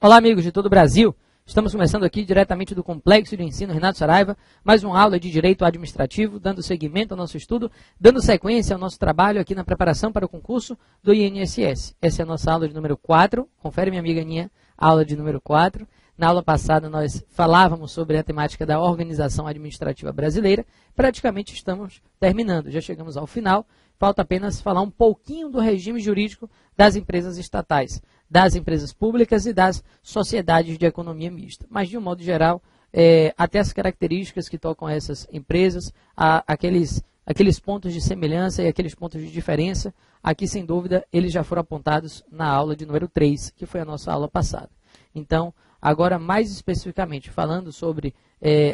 Olá, amigos de todo o Brasil. Estamos começando aqui diretamente do Complexo de Ensino Renato Saraiva, mais uma aula de Direito Administrativo, dando seguimento ao nosso estudo, dando sequência ao nosso trabalho aqui na preparação para o concurso do INSS. Essa é a nossa aula de número 4. Confere, minha amiga Aninha, aula de número 4. Na aula passada nós falávamos sobre a temática da organização administrativa brasileira. Praticamente estamos terminando, já chegamos ao final. Falta apenas falar um pouquinho do regime jurídico das empresas estatais, das empresas públicas e das sociedades de economia mista. Mas, de um modo geral, até as características que tocam essas empresas, aqueles pontos de semelhança e aqueles pontos de diferença, aqui, sem dúvida, eles já foram apontados na aula de número 3, que foi a nossa aula passada. Então, agora, mais especificamente, falando sobre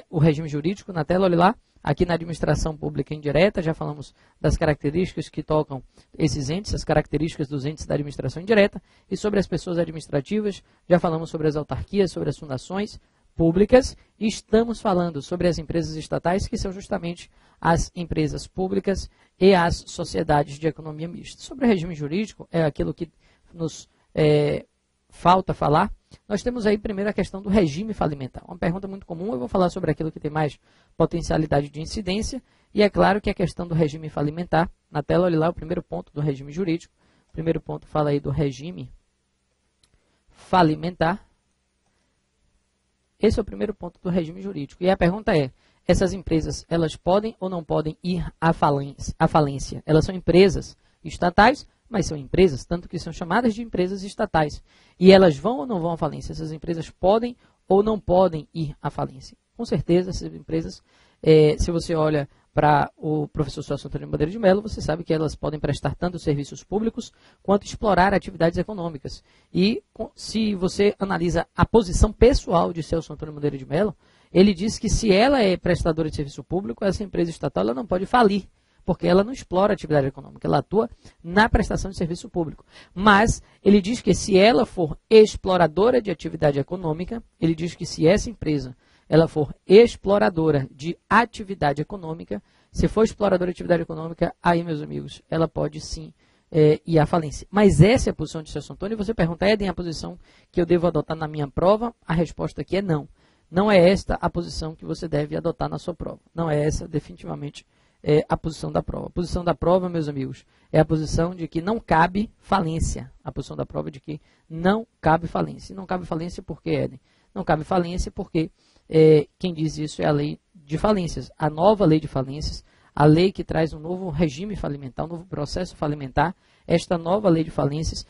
o regime jurídico, na tela, olha lá, aqui na administração pública indireta, já falamos das características que tocam esses entes, as características dos entes da administração indireta, e sobre as pessoas administrativas, já falamos sobre as autarquias, sobre as fundações públicas, e estamos falando sobre as empresas estatais, que são justamente as empresas públicas e as sociedades de economia mista. Sobre o regime jurídico, é aquilo que nos falta falar. Nós temos aí primeiro a questão do regime falimentar. Uma pergunta muito comum, eu vou falar sobre aquilo que tem mais potencialidade de incidência, e é claro que a questão do regime falimentar, na tela, olha lá o primeiro ponto do regime jurídico. O primeiro ponto fala aí do regime falimentar. Esse é o primeiro ponto do regime jurídico. E a pergunta é, essas empresas, elas podem ou não podem ir à falência? Elas são empresas estatais, mas são empresas, tanto que são chamadas de empresas estatais. E elas vão ou não vão à falência? Essas empresas podem ou não podem ir à falência? Com certeza, essas empresas, se você olha para o professor Celso Antônio Bandeira de Mello, você sabe que elas podem prestar tanto serviços públicos quanto explorar atividades econômicas. E se você analisa a posição pessoal de Celso Antônio Bandeira de Mello, ele diz que se ela é prestadora de serviço público, essa empresa estatal ela não pode falir, porque ela não explora atividade econômica, ela atua na prestação de serviço público. Mas ele diz que se ela for exploradora de atividade econômica, ele diz que se essa empresa ela for exploradora de atividade econômica, se for exploradora de atividade econômica, aí, meus amigos, ela pode sim ir à falência. Mas essa é a posição de Celso Antônio, e você pergunta, Eden, a posição que eu devo adotar na minha prova? A resposta aqui é não. Não é esta a posição que você deve adotar na sua prova. Não é essa, definitivamente, a posição da prova. A posição da prova, meus amigos, é a posição de que não cabe falência. A posição da prova é de que não cabe falência. E não cabe falência por quê, Eden? Não cabe falência porque quem diz isso é a lei de falências. A nova lei de falências, a lei que traz um novo regime falimentar, um novo processo falimentar. Esta nova lei de falências,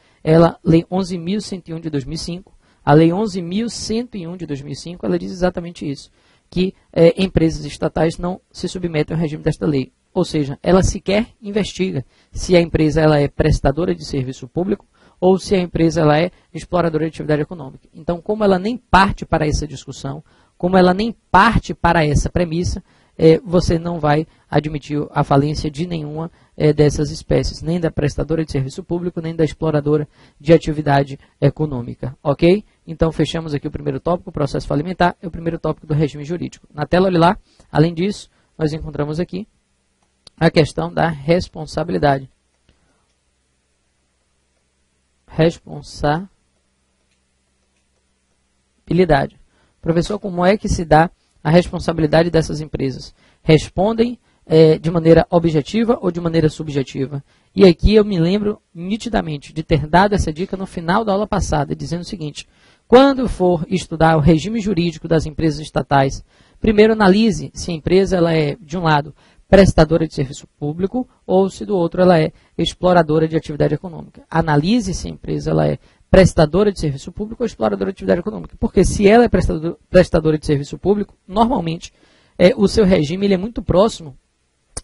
lei 11.101 de 2005, a lei 11.101 de 2005, ela diz exatamente isso, que empresas estatais não se submetem ao regime desta lei. Ou seja, ela sequer investiga se a empresa ela é prestadora de serviço público ou se a empresa ela é exploradora de atividade econômica. Então, como ela nem parte para essa discussão, como ela nem parte para essa premissa, você não vai admitir a falência de nenhuma dessas espécies, nem da prestadora de serviço público, nem da exploradora de atividade econômica. Ok? Então, fechamos aqui o primeiro tópico, o processo falimentar, é o primeiro tópico do regime jurídico. Na tela, olha lá, além disso, nós encontramos aqui a questão da responsabilidade. Responsabilidade. Professor, como é que se dá a responsabilidade dessas empresas? Respondem de maneira objetiva ou de maneira subjetiva? E aqui eu me lembro nitidamente de ter dado essa dica no final da aula passada, dizendo o seguinte: quando for estudar o regime jurídico das empresas estatais, primeiro analise se a empresa ela é, de um lado, prestadora de serviço público ou se do outro ela é exploradora de atividade econômica. Analise se a empresa ela é prestadora de serviço público ou exploradora de atividade econômica. Porque se ela é prestadora de serviço público, normalmente o seu regime ele é muito próximo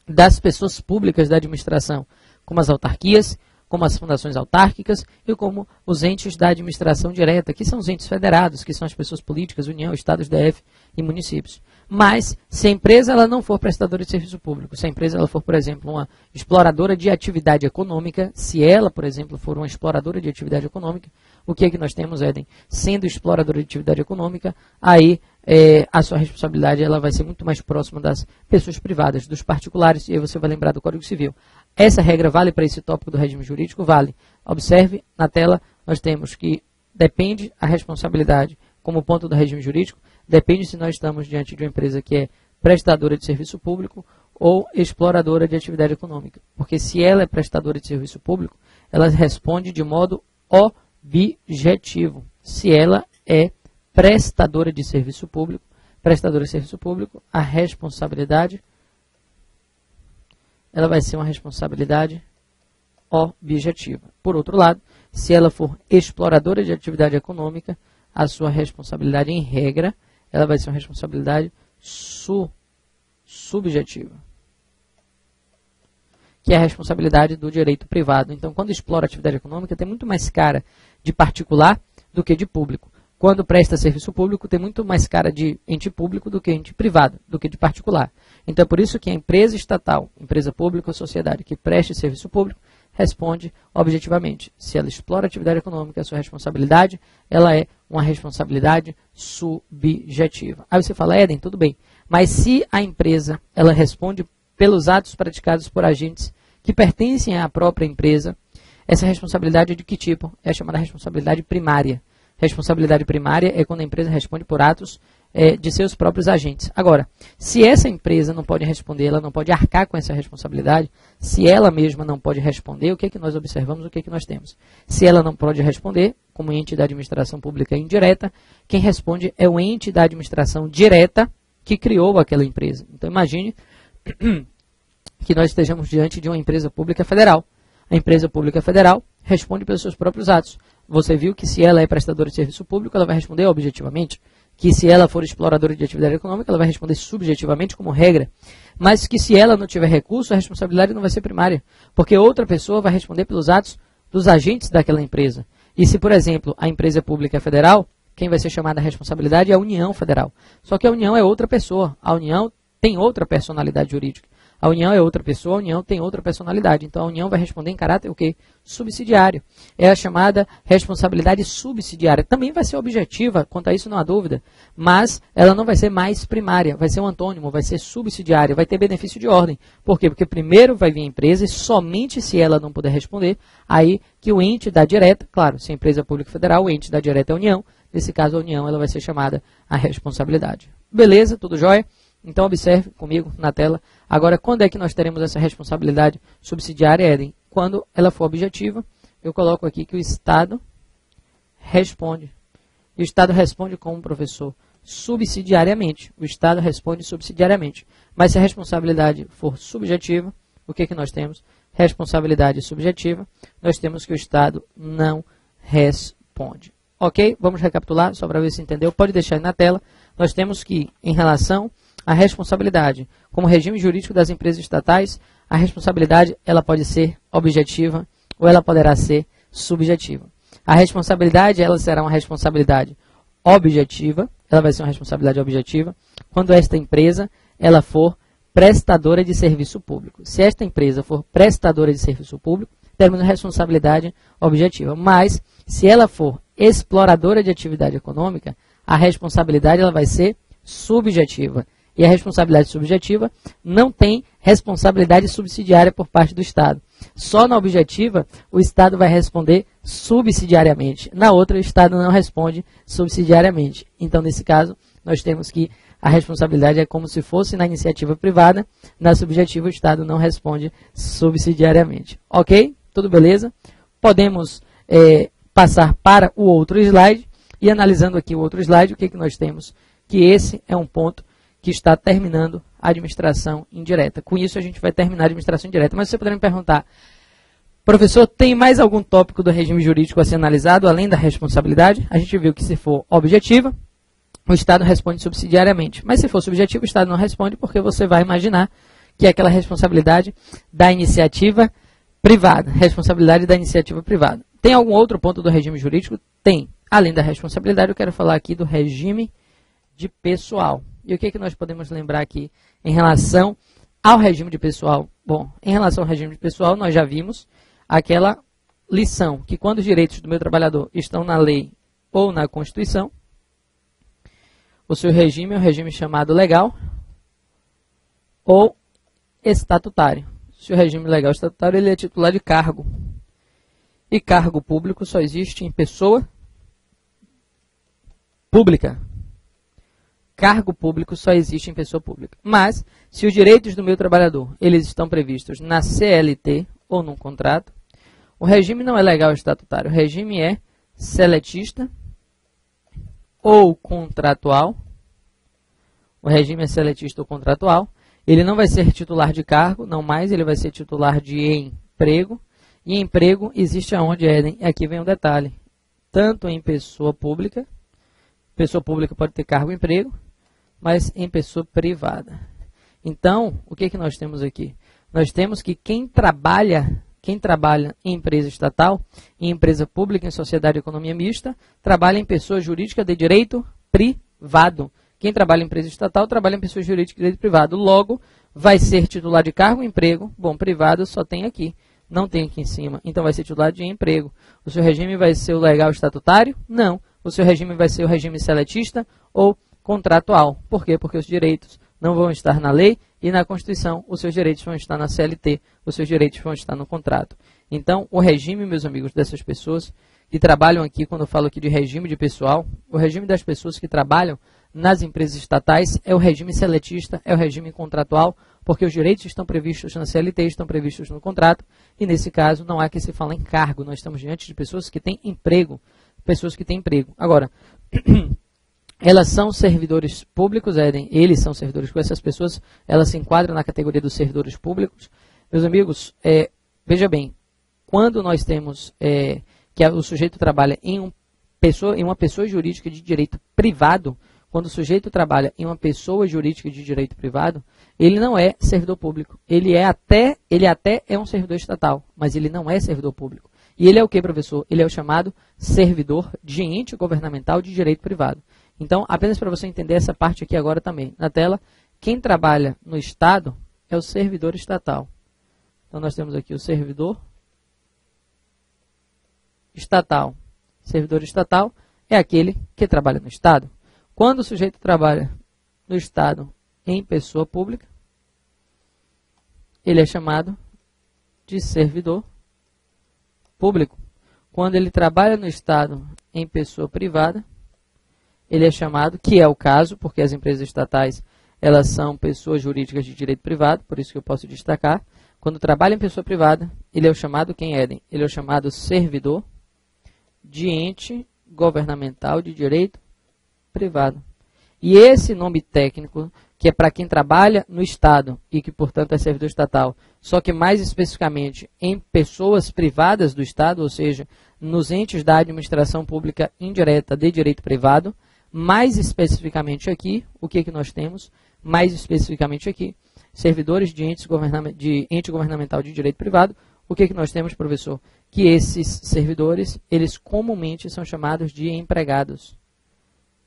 das pessoas públicas da administração, como as autarquias, como as fundações autárquicas e como os entes da administração direta, que são os entes federados, que são as pessoas políticas, União, Estados, DF e municípios. Mas, se a empresa ela não for prestadora de serviço público, se a empresa ela for, por exemplo, uma exploradora de atividade econômica, se ela, por exemplo, for uma exploradora de atividade econômica, o que é que nós temos, Eden? Sendo exploradora de atividade econômica, aí a sua responsabilidade ela vai ser muito mais próxima das pessoas privadas, dos particulares, e aí você vai lembrar do Código Civil. Essa regra vale para esse tópico do regime jurídico? Vale. Observe, na tela, nós temos que depende a responsabilidade como ponto do regime jurídico, depende se nós estamos diante de uma empresa que é prestadora de serviço público ou exploradora de atividade econômica. Porque se ela é prestadora de serviço público, ela responde de modo objetivo. Se ela é prestadora de serviço público, a responsabilidade ela vai ser uma responsabilidade objetiva. Por outro lado, se ela for exploradora de atividade econômica, a sua responsabilidade, em regra, ela vai ser uma responsabilidade subjetiva, que é a responsabilidade do direito privado. Então, quando explora atividade econômica, tem muito mais cara de particular do que de público. Quando presta serviço público, tem muito mais cara de ente público do que ente privado, do que de particular. Então, é por isso que a empresa estatal, empresa pública ou sociedade que preste serviço público, responde objetivamente. Se ela explora atividade econômica, a sua responsabilidade, ela é uma responsabilidade subjetiva. Aí você fala, Éden, tudo bem, mas se a empresa ela responde pelos atos praticados por agentes que pertencem à própria empresa, essa responsabilidade é de que tipo? É chamada responsabilidade primária. Responsabilidade primária é quando a empresa responde por atos de seus próprios agentes. Agora, se essa empresa não pode responder, ela não pode arcar com essa responsabilidade, se ela mesma não pode responder, o que é que nós observamos, o que é que nós temos? Se ela não pode responder, como ente da administração pública indireta, quem responde é o ente da administração direta que criou aquela empresa. Então, imagine que nós estejamos diante de uma empresa pública federal. A empresa pública federal responde pelos seus próprios atos. Você viu que se ela é prestadora de serviço público, ela vai responder objetivamente. Que se ela for exploradora de atividade econômica, ela vai responder subjetivamente como regra. Mas que se ela não tiver recurso, a responsabilidade não vai ser primária. Porque outra pessoa vai responder pelos atos dos agentes daquela empresa. E se, por exemplo, a empresa pública federal, quem vai ser chamada a responsabilidade é a União Federal. Só que a União é outra pessoa. A União tem outra personalidade jurídica. A União é outra pessoa, a União tem outra personalidade. Então, a União vai responder em caráter o quê? Subsidiário. É a chamada responsabilidade subsidiária. Também vai ser objetiva, quanto a isso não há dúvida, mas ela não vai ser mais primária, vai ser um antônimo, vai ser subsidiária, vai ter benefício de ordem. Por quê? Porque primeiro vai vir a empresa e somente se ela não puder responder, aí que o ente da direta, claro, se a empresa pública federal, o ente da direta é a União, nesse caso a União ela vai ser chamada a responsabilidade. Beleza? Tudo jóia? Então, observe comigo na tela. Agora, quando é que nós teremos essa responsabilidade subsidiária, Éden? Quando ela for objetiva, eu coloco aqui que o Estado responde. E o Estado responde como, professor? Subsidiariamente. O Estado responde subsidiariamente. Mas se a responsabilidade for subjetiva, o que é que nós temos? Responsabilidade subjetiva, nós temos que o Estado não responde. Ok? Vamos recapitular, só para ver se entendeu. Pode deixar aí na tela. Nós temos que, em relação a responsabilidade, como regime jurídico das empresas estatais, a responsabilidade ela pode ser objetiva ou ela poderá ser subjetiva. A responsabilidade ela será uma responsabilidade objetiva, ela vai ser uma responsabilidade objetiva, quando esta empresa ela for prestadora de serviço público. Se esta empresa for prestadora de serviço público, teremos uma responsabilidade objetiva. Mas, se ela for exploradora de atividade econômica, a responsabilidade ela vai ser subjetiva. E a responsabilidade subjetiva não tem responsabilidade subsidiária por parte do Estado. Só na objetiva, o Estado vai responder subsidiariamente. Na outra, o Estado não responde subsidiariamente. Então, nesse caso, nós temos que a responsabilidade é como se fosse na iniciativa privada. Na subjetiva, o Estado não responde subsidiariamente. Ok? Tudo beleza? Podemos passar para o outro slide. E analisando aqui o outro slide, o que nós temos? Que esse é um ponto que está terminando a administração indireta. Com isso, a gente vai terminar a administração indireta. Mas você poderia me perguntar, professor, tem mais algum tópico do regime jurídico a ser analisado, além da responsabilidade? A gente viu que se for objetiva, o Estado responde subsidiariamente. Mas se for subjetivo, o Estado não responde, porque você vai imaginar que é aquela responsabilidade da iniciativa privada. Responsabilidade da iniciativa privada. Tem algum outro ponto do regime jurídico? Tem. Além da responsabilidade, eu quero falar aqui do regime de pessoal. E o que nós podemos lembrar aqui em relação ao regime de pessoal? Bom, em relação ao regime de pessoal, nós já vimos aquela lição, que quando os direitos do meu trabalhador estão na lei ou na Constituição, o seu regime é um regime chamado legal ou estatutário. Se o regime legal ou estatutário, ele é titular de cargo. E cargo público só existe em pessoa pública. Cargo público só existe em pessoa pública. Mas, se os direitos do meu trabalhador eles estão previstos na CLT ou num contrato, o regime não é legal estatutário, o regime é seletista ou contratual. O regime é seletista ou contratual. Ele não vai ser titular de cargo, não mais, ele vai ser titular de emprego. E emprego existe aonde, Éden? Aqui vem um detalhe. Tanto em pessoa pública pode ter cargo e emprego, mas em pessoa privada. Então, o que nós temos aqui? Nós temos que quem trabalha em empresa estatal, em empresa pública, em sociedade de economia mista, trabalha em pessoa jurídica de direito privado. Quem trabalha em empresa estatal trabalha em pessoa jurídica de direito privado. Logo, vai ser titular de cargo e emprego. Bom, privado só tem aqui, não tem aqui em cima. Então, vai ser titular de emprego. O seu regime vai ser o legal estatutário? Não. O seu regime vai ser o regime seletista ou contratual. Por quê? Porque os direitos não vão estar na lei e na Constituição. Os seus direitos vão estar na CLT. Os seus direitos vão estar no contrato. Então, o regime, meus amigos, dessas pessoas que trabalham aqui, quando eu falo aqui de regime de pessoal, o regime das pessoas que trabalham nas empresas estatais é o regime seletista, é o regime contratual, porque os direitos estão previstos na CLT, estão previstos no contrato, e nesse caso não há que se falar em cargo, nós estamos diante de pessoas que têm emprego, Agora, elas são servidores públicos, Éden, eles são servidores públicos, essas pessoas, elas se enquadram na categoria dos servidores públicos. Meus amigos, veja bem, quando nós temos que o sujeito trabalha em uma pessoa jurídica de direito privado, quando o sujeito trabalha em uma pessoa jurídica de direito privado, ele não é servidor público. Ele até é um servidor estatal, mas ele não é servidor público. E ele é o que, professor? Ele é o chamado servidor de ente governamental de direito privado. Então, apenas para você entender essa parte aqui agora também, na tela, quem trabalha no Estado é o servidor estatal. Então, nós temos aqui o servidor estatal. Servidor estatal é aquele que trabalha no Estado. Quando o sujeito trabalha no Estado em pessoa pública, ele é chamado de servidor público. Quando ele trabalha no Estado em pessoa privada, ele é chamado, que é o caso, porque as empresas estatais, elas são pessoas jurídicas de direito privado, por isso que eu posso destacar. Quando trabalha em pessoa privada, ele é o chamado, quem é? Ele é o chamado servidor de ente governamental de direito privado. E esse nome técnico, que é para quem trabalha no Estado e que, portanto, é servidor estatal, só que mais especificamente em pessoas privadas do Estado, ou seja, nos entes da administração pública indireta de direito privado, mais especificamente aqui, o que nós temos? Mais especificamente aqui, servidores de ente governamental de direito privado, o que nós temos, professor? Que esses servidores, eles comumente são chamados de empregados.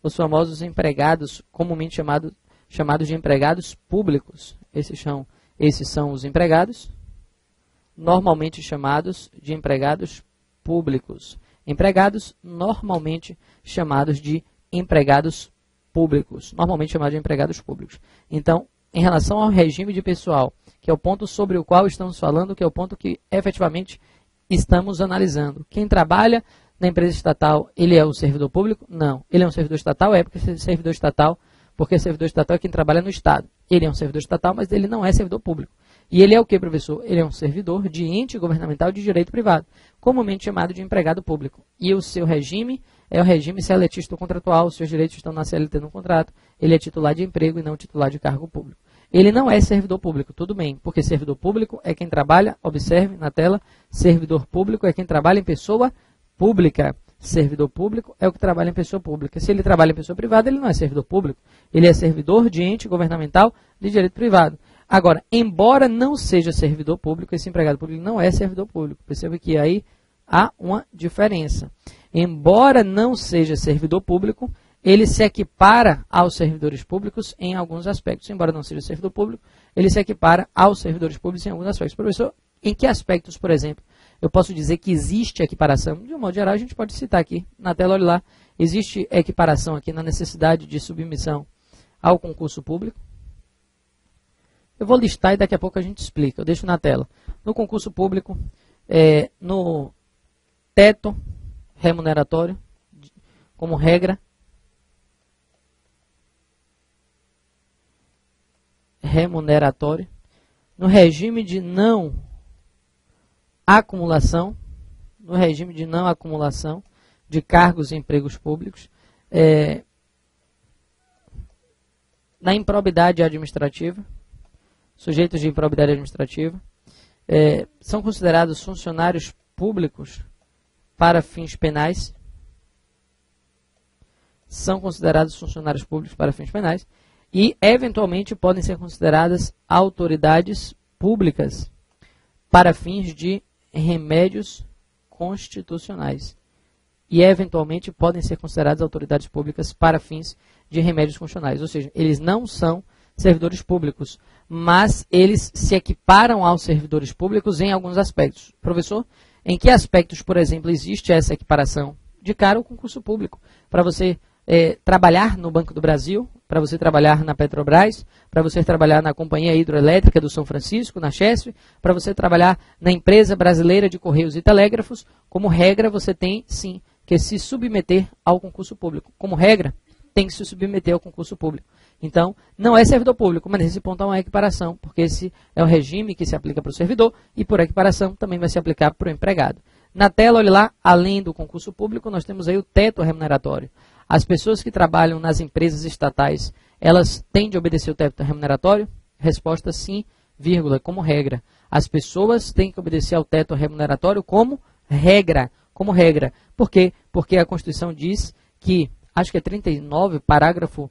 Os famosos empregados, comumente chamados de empregados públicos. Esses são os empregados, normalmente chamados de empregados públicos. Empregados, normalmente chamados de empregados públicos. Normalmente chamados de empregados públicos. Então, em relação ao regime de pessoal, que é o ponto sobre o qual estamos falando, que é o ponto que efetivamente estamos analisando. Quem trabalha na empresa estatal, ele é um servidor público? Não. Ele é um servidor estatal? É porque servidor estatal é quem trabalha no Estado. Ele é um servidor estatal, mas ele não é servidor público. E ele é o que, professor? Ele é um servidor de ente governamental de direito privado, comumente chamado de empregado público. E o seu regime é o regime seletista ou contratual, os seus direitos estão na CLT no contrato, ele é titular de emprego e não titular de cargo público. Ele não é servidor público, tudo bem, porque servidor público é quem trabalha, observe na tela, servidor público é quem trabalha em pessoa pública. Servidor público é o que trabalha em pessoa pública. Se ele trabalha em pessoa privada, ele não é servidor público. Ele é servidor de ente governamental de direito privado. Agora, embora não seja servidor público, esse empregado público não é servidor público. Perceba que aí há uma diferença. Embora não seja servidor público, ele se equipara aos servidores públicos em alguns aspectos. Embora não seja servidor público, ele se equipara aos servidores públicos em alguns aspectos. Professor, em que aspectos, por exemplo, eu posso dizer que existe equiparação? De um modo geral, a gente pode citar aqui na tela, olha lá, existe equiparação aqui na necessidade de submissão ao concurso público. Eu vou listar e daqui a pouco a gente explica, eu deixo na tela. No concurso público, no teto remuneratório, como regra, remuneratório, no regime de não acumulação, de cargos e empregos públicos, na improbidade administrativa, sujeitos de improbidade administrativa, são considerados funcionários públicos para fins penais, e, eventualmente, podem ser consideradas autoridades públicas para fins de remédios constitucionais. Ou seja, eles não são servidores públicos, mas eles se equiparam aos servidores públicos em alguns aspectos. Professor, em que aspectos, por exemplo, existe essa equiparação? De cara, o concurso público. Para você trabalhar no Banco do Brasil, para você trabalhar na Petrobras, para você trabalhar na Companhia Hidroelétrica do São Francisco, na Chesf, para você trabalhar na Empresa Brasileira de Correios e Telégrafos, como regra, você tem, sim, que se submeter ao concurso público. Como regra, tem que se submeter ao concurso público. Então, não é servidor público, mas nesse ponto há uma equiparação, porque esse é o regime que se aplica para o servidor e, por equiparação, também vai se aplicar para o empregado. Na tela, olhe lá, além do concurso público, nós temos aí o teto remuneratório. As pessoas que trabalham nas empresas estatais, elas têm de obedecer o teto remuneratório? Resposta sim, vírgula, como regra. As pessoas têm que obedecer ao teto remuneratório como regra. Como regra. Por quê? Porque a Constituição diz que, acho que é 37, parágrafo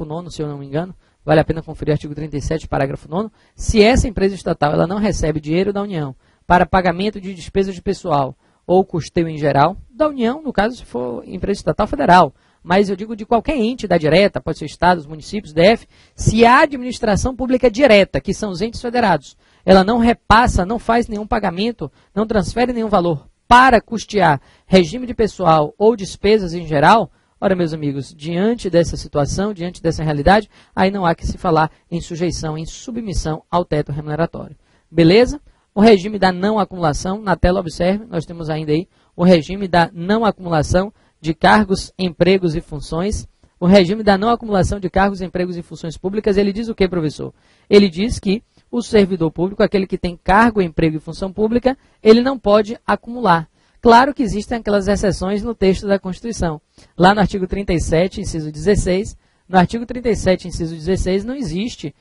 9º, se eu não me engano, vale a pena conferir o artigo 37, parágrafo 9º, se essa empresa estatal ela não recebe dinheiro da União para pagamento de despesas de pessoal ou custeio em geral, da União, no caso, se for empresa estatal federal, mas eu digo de qualquer ente da direta, pode ser estados, municípios, DF, se a administração pública direta, que são os entes federados, ela não repassa, não faz nenhum pagamento, não transfere nenhum valor para custear regime de pessoal ou despesas em geral, ora, meus amigos, diante dessa situação, diante dessa realidade, aí não há que se falar em sujeição, em submissão ao teto remuneratório. Beleza? O regime da não acumulação, na tela observe, nós temos ainda aí o regime da não acumulação de cargos, empregos e funções. O regime da não acumulação de cargos, empregos e funções públicas, ele diz o que, professor? Ele diz que o servidor público, aquele que tem cargo, emprego e função pública, ele não pode acumular. Claro que existem aquelas exceções no texto da Constituição. Lá no artigo 37, inciso 16, no artigo 37, inciso 16, não existe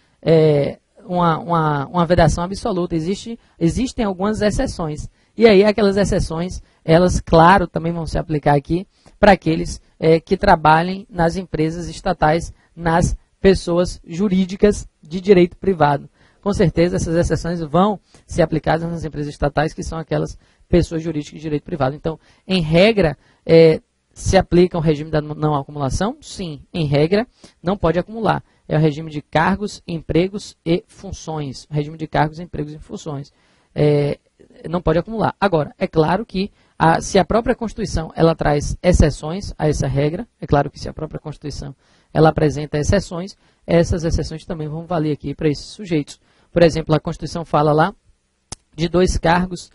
uma vedação absoluta, existem algumas exceções. E aí aquelas exceções, elas, claro, também vão se aplicar aqui para aqueles que trabalhem nas empresas estatais, nas pessoas jurídicas de direito privado. Com certeza essas exceções vão ser aplicadas nas empresas estatais, que são aquelas pessoas jurídicas de direito privado. Então, em regra, se aplica o regime da não acumulação? Sim, em regra, não pode acumular. É o regime de cargos, empregos e funções. O regime de cargos, empregos e funções. Não pode acumular. Agora, é claro que se a própria Constituição ela traz exceções a essa regra, é claro que se a própria Constituição ela apresenta exceções, essas exceções também vão valer aqui para esses sujeitos. Por exemplo, a Constituição fala lá de 2 cargos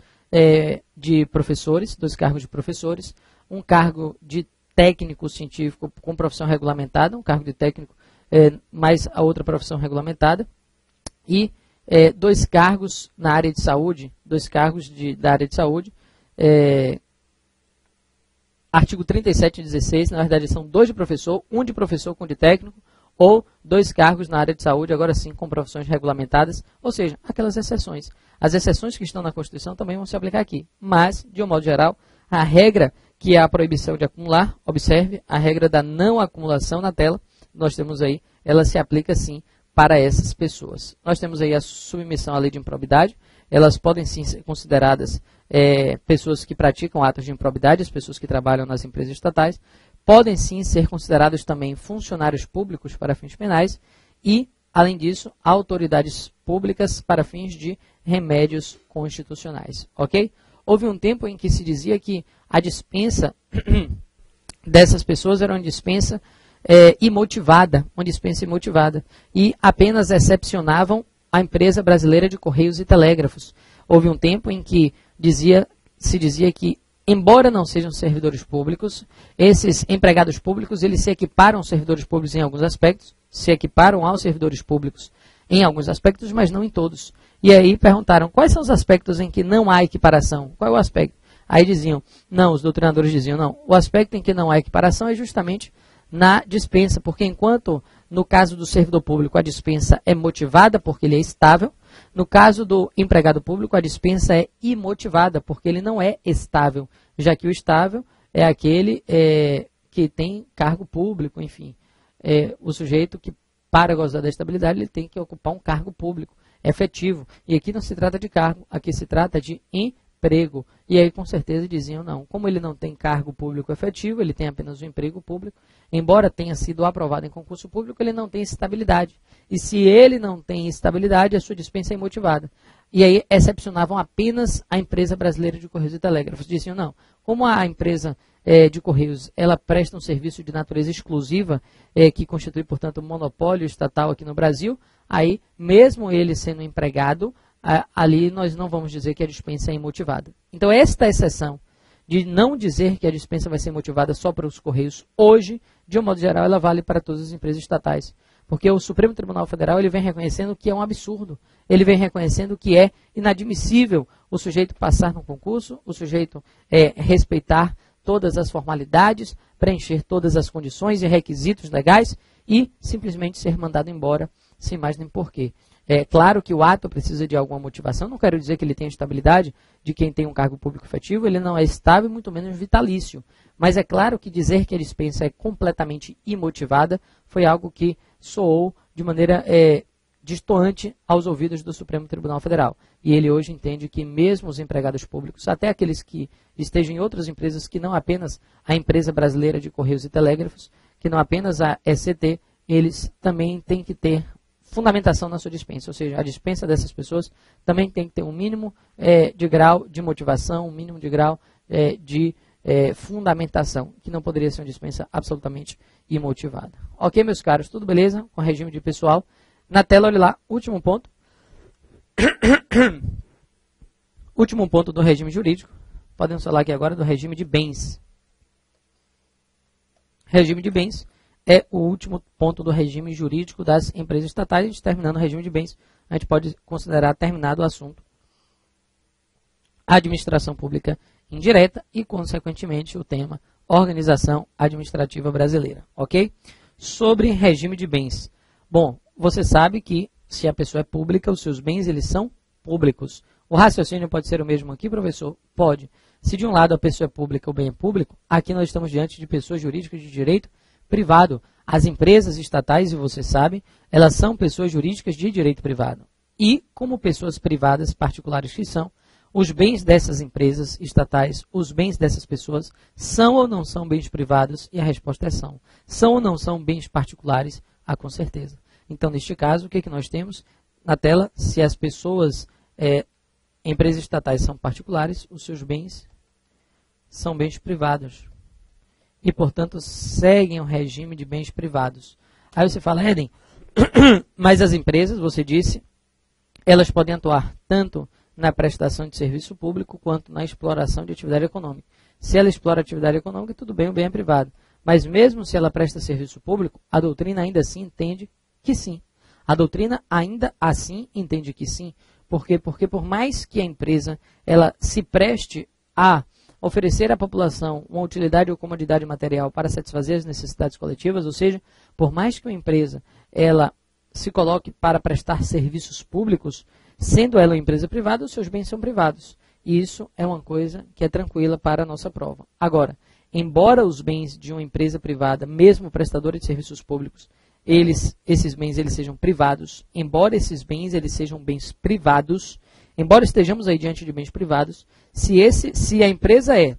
de professores, 2 cargos de professores, um cargo de técnico científico com profissão regulamentada, um cargo de técnico mais a outra profissão regulamentada, e 2 cargos na área de saúde, 2 cargos da área de saúde, artigo 37 e 16, na verdade são 2 de professor, 1 de professor com de técnico, ou 2 cargos na área de saúde, agora sim com profissões regulamentadas, ou seja, aquelas exceções. As exceções que estão na Constituição também vão se aplicar aqui, mas, de um modo geral, a regra que é a proibição de acumular, observe, a regra da não acumulação na tela, nós temos aí, ela se aplica sim para essas pessoas. Nós temos aí a submissão à lei de improbidade, elas podem sim ser consideradas pessoas que praticam atos de improbidade, as pessoas que trabalham nas empresas estatais, podem sim ser considerados também funcionários públicos para fins penais e, além disso, autoridades públicas para fins de remédios constitucionais, ok? Houve um tempo em que se dizia que a dispensa dessas pessoas era uma dispensa imotivada, e apenas excepcionavam a Empresa Brasileira de Correios e Telégrafos. Houve um tempo em que se dizia que embora não sejam servidores públicos, esses empregados públicos, eles se equiparam aos servidores públicos em alguns aspectos, se equiparam aos servidores públicos em alguns aspectos, mas não em todos. E aí perguntaram, quais são os aspectos em que não há equiparação? Qual é o aspecto? Aí diziam, não, os doutrinadores diziam, não, o aspecto em que não há equiparação é justamente na dispensa, porque enquanto no caso do servidor público a dispensa é motivada porque ele é estável, no caso do empregado público a dispensa é imotivada porque ele não é estável, já que o estável é aquele que tem cargo público, enfim, o sujeito que para gozar da estabilidade ele tem que ocupar um cargo público efetivo, e aqui não se trata de cargo, aqui se trata de emprego. E aí com certeza diziam não, como ele não tem cargo público efetivo, ele tem apenas um emprego público, embora tenha sido aprovado em concurso público, ele não tem estabilidade. E se ele não tem estabilidade, a sua dispensa é imotivada. E aí excepcionavam apenas a empresa brasileira de Correios e Telégrafos. Diziam não, como a empresa de Correios, ela presta um serviço de natureza exclusiva, que constitui, portanto, um monopólio estatal aqui no Brasil, aí mesmo ele sendo empregado, ali nós não vamos dizer que a dispensa é imotivada. Então, esta exceção de não dizer que a dispensa vai ser motivada só para os Correios, hoje, de um modo geral, ela vale para todas as empresas estatais. Porque o Supremo Tribunal Federal ele vem reconhecendo que é um absurdo, ele vem reconhecendo que é inadmissível o sujeito passar no concurso, o sujeito respeitar todas as formalidades, preencher todas as condições e requisitos legais e simplesmente ser mandado embora sem mais nem porquê. É claro que o ato precisa de alguma motivação, não quero dizer que ele tenha estabilidade de quem tem um cargo público efetivo, ele não é estável, muito menos vitalício. Mas é claro que dizer que a dispensa é completamente imotivada foi algo que soou de maneira distoante aos ouvidos do Supremo Tribunal Federal. E ele hoje entende que mesmo os empregados públicos, até aqueles que estejam em outras empresas que não apenas a empresa brasileira de Correios e Telégrafos, que não apenas a ECT, eles também têm que ter fundamentação na sua dispensa, ou seja, a dispensa dessas pessoas também tem que ter um mínimo de grau de motivação, um mínimo de grau de fundamentação, que não poderia ser uma dispensa absolutamente imotivada. Ok, meus caros, tudo beleza com o regime de pessoal? Na tela, olha lá, último ponto. Último ponto do regime jurídico. Podemos falar aqui agora do regime de bens. Regime de bens é o último ponto do regime jurídico das empresas estatais. A gente terminando o regime de bens, a gente pode considerar terminado o assunto a administração pública indireta e, consequentemente, o tema organização administrativa brasileira. Ok? Sobre regime de bens. Bom, você sabe que se a pessoa é pública, os seus bens eles são públicos. O raciocínio pode ser o mesmo aqui, professor? Pode. Se de um lado a pessoa é pública, o bem é público, aqui nós estamos diante de pessoas jurídicas de direito privado. As empresas estatais, e você sabe, elas são pessoas jurídicas de direito privado. E, como pessoas privadas particulares que são, os bens dessas empresas estatais, os bens dessas pessoas, são ou não são bens privados? E a resposta é são. São ou não são bens particulares? Ah, com certeza. Então, neste caso, o que nós temos na tela? Se as pessoas, empresas estatais são particulares, os seus bens são bens privados. E, portanto, seguem o regime de bens privados. Aí você fala, Éden, mas as empresas, você disse, elas podem atuar tanto na prestação de serviço público quanto na exploração de atividade econômica. Se ela explora atividade econômica, tudo bem, o bem é privado. Mas mesmo se ela presta serviço público, a doutrina ainda assim entende que sim. A doutrina ainda assim entende que sim. Por quê? Porque por mais que a empresa ela se preste a oferecer à população uma utilidade ou comodidade material para satisfazer as necessidades coletivas, ou seja, por mais que uma empresa ela se coloque para prestar serviços públicos, sendo ela uma empresa privada, os seus bens são privados. E isso é uma coisa que é tranquila para a nossa prova. Agora, embora os bens de uma empresa privada, mesmo prestadora de serviços públicos, esses bens eles sejam privados, embora esses bens eles sejam bens privados, embora estejamos aí diante de bens privados, se a empresa é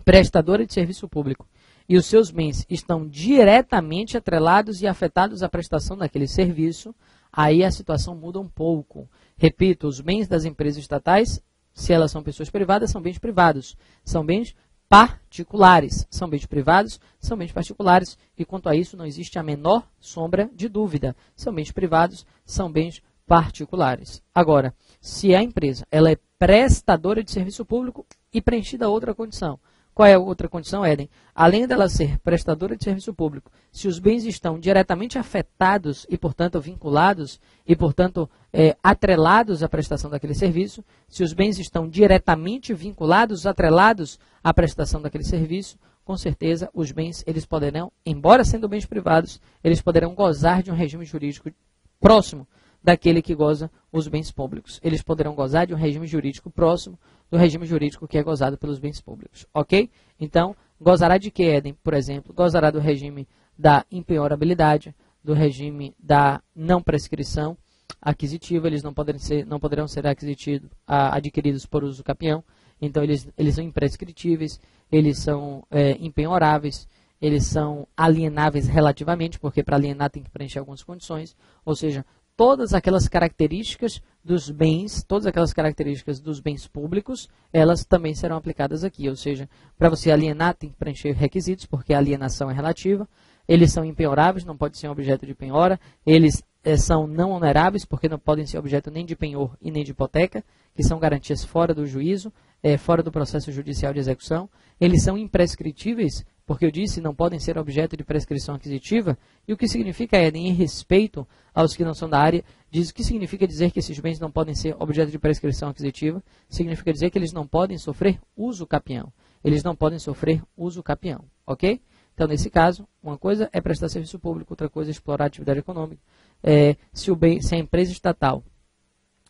prestadora de serviço público e os seus bens estão diretamente atrelados e afetados à prestação daquele serviço, aí a situação muda um pouco. Repito, os bens das empresas estatais, se elas são pessoas privadas, são bens privados, são bens particulares, são bens privados, são bens particulares, e quanto a isso não existe a menor sombra de dúvida. São bens privados, são bens particulares. Agora, se a empresa ela é prestadora de serviço público, e preenchida outra condição. Qual é a outra condição, Éden? Além dela ser prestadora de serviço público, se os bens estão diretamente afetados e, portanto, vinculados e, portanto, atrelados à prestação daquele serviço, se os bens estão diretamente vinculados, atrelados à prestação daquele serviço, com certeza os bens, eles poderão, embora sendo bens privados, eles poderão gozar de um regime jurídico próximo daquele que goza os bens públicos. Eles poderão gozar de um regime jurídico próximo do regime jurídico que é gozado pelos bens públicos, ok? Então, gozará de que, Éden? Por exemplo, gozará do regime da impenhorabilidade, do regime da não prescrição aquisitiva, eles não poderão ser adquiridos por uso capião, então eles são imprescritíveis, eles são impenhoráveis, eles são alienáveis relativamente, porque para alienar tem que preencher algumas condições, ou seja, todas aquelas características dos bens, todas aquelas características dos bens públicos, elas também serão aplicadas aqui. Ou seja, para você alienar, tem que preencher requisitos, porque a alienação é relativa. Eles são impenhoráveis, não pode ser um objeto de penhora. Eles são não oneráveis, porque não podem ser objeto nem de penhor e nem de hipoteca, que são garantias fora do juízo, fora do processo judicial de execução. Eles são imprescritíveis, porque eu disse, não podem ser objeto de prescrição aquisitiva, e o que significa em respeito aos que não são da área, diz o que significa dizer que esses bens não podem ser objeto de prescrição aquisitiva, significa dizer que eles não podem sofrer uso capião. Eles não podem sofrer uso capião, ok? Então, nesse caso, uma coisa é prestar serviço público, outra coisa é explorar a atividade econômica. Se a empresa estatal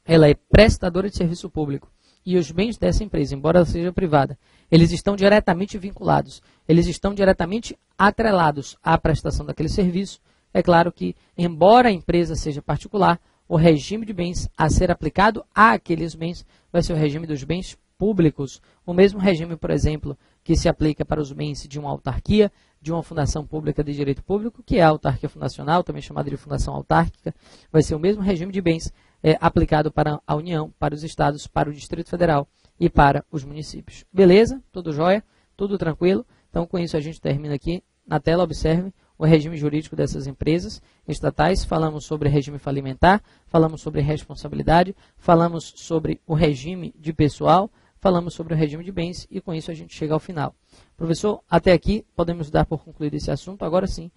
ela é prestadora de serviço público, e os bens dessa empresa, embora ela seja privada, eles estão diretamente vinculados, eles estão diretamente atrelados à prestação daquele serviço, é claro que, embora a empresa seja particular, o regime de bens a ser aplicado àqueles bens vai ser o regime dos bens públicos, o mesmo regime, por exemplo, que se aplica para os bens de uma autarquia, de uma fundação pública de direito público, que é a autarquia fundacional, também chamada de fundação autárquica, vai ser o mesmo regime de bens aplicado para a União, para os estados, para o Distrito Federal e para os municípios. Beleza? Tudo jóia? Tudo tranquilo? Então, com isso, a gente termina aqui. Na tela, observe o regime jurídico dessas empresas estatais. Falamos sobre regime falimentar, falamos sobre responsabilidade, falamos sobre o regime de pessoal, falamos sobre o regime de bens e, com isso, a gente chega ao final. Professor, até aqui, podemos dar por concluído esse assunto. Agora sim,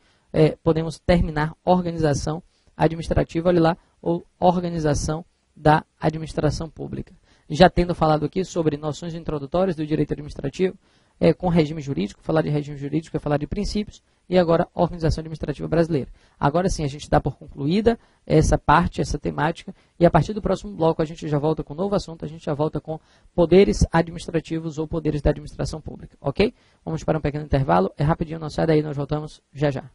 podemos terminar organização administrativa, olha lá, ou organização da administração pública. Já tendo falado aqui sobre noções introdutórias do direito administrativo, com regime jurídico, falar de regime jurídico é falar de princípios, e agora organização administrativa brasileira. Agora sim, a gente dá por concluída essa parte, essa temática, e a partir do próximo bloco a gente já volta com um novo assunto, a gente já volta com poderes administrativos ou poderes da administração pública, ok? Vamos para um pequeno intervalo, rapidinho, não sai daí, nós voltamos já já.